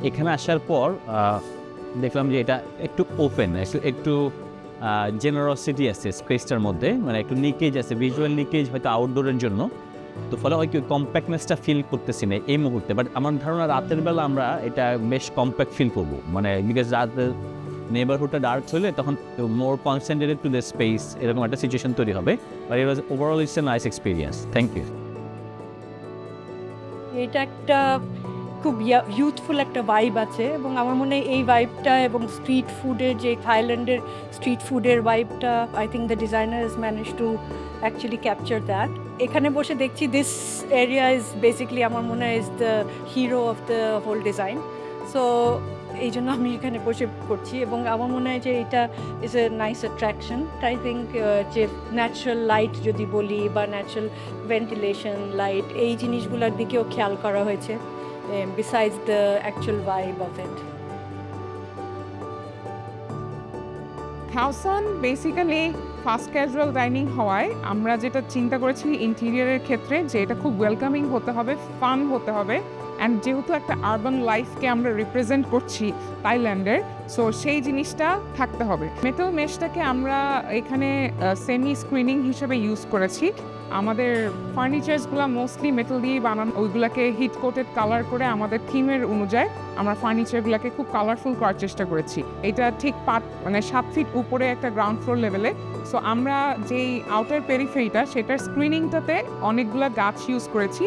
এখানে আসার পর দেখলাম যে এটা একটু ওপেন, একটু জেনারসিটি আছে স্পেসটার মধ্যে, মানে একটু লিকেজ আছে, ভিজুয়াল লিকেজ হয়তো আউটডোরের জন্য। তো ফলে ওই কম্প্যাক্টনেসটা ফিল করতেছি না এই মুহূর্তে, বাট আমার ধারণা রাতের বেলা আমরা এটা বেশ কম্প্যাক্ট ফিল করবো, মানে বিকজ রাতের নেবারহুডটা ডার্ক হলে তখন more concentrated to the space, এরকম একটা সিচুয়েশন তৈরি হবে। But it was overall it's a nice experience. Thank you. এটা একটা খুব ইউথফুল একটা ভাইব আছে, এবং আমার মনে হয় এই ভাইবটা এবং স্ট্রিট ফুডের যে থাইল্যান্ডের স্ট্রিট ফুডের ভাইবটা, I think the designer is manage to actually capture that. এখানে বসে দেখছি দিস এরিয়া ইজ বেসিকলি আমার মনে হয় is the hero of the whole design. So এই জন্য আমি এখানে বসে করছি, এবং আমার মনে হয় যে এটা is a nice attraction. I think যে ন্যাচারাল লাইট যদি বলি বা ন্যাচারাল ভেন্টিলেশন লাইট, এই জিনিসগুলোর দিকেও খেয়াল করা হয়েছে besides the actual vibe of it. হাউসান বেসিক্যালি ফাস্ট ক্যাজুয়াল ডাইনিং হওয়ায় আমরা যেটা চিন্তা করেছি ইন্টেরিয়রের ক্ষেত্রে যে এটা খুব ওয়েলকামিং হতে হবে, ফান হতে হবে, অ্যান্ড যেহেতু একটা আরবান লাইফকে আমরা রিপ্রেজেন্ট করছি থাইল্যান্ডের, সো সেই জিনিসটা থাকতে হবে। মেটাল মেশটাকে আমরা এখানে সেমি স্ক্রিনিং হিসেবে ইউজ করেছি। আমাদের ফার্নিচার্সগুলো মোস্টলি মেটাল দিয়েই বানানো, ওইগুলোকে হিট কোটেড কালার করে আমাদের থিমের অনুযায়ী আমরা ফার্নিচারগুলোকে খুব কালারফুল করার চেষ্টা করেছি। এটা ঠিক 7 ফিট উপরে একটা গ্রাউন্ড ফ্লোর লেভেলে। সো আমরা যেই আউটার পেরিফেরিটা সেটার স্ক্রিনিংটাতে অনেকগুলো গাছ ইউজ করেছি।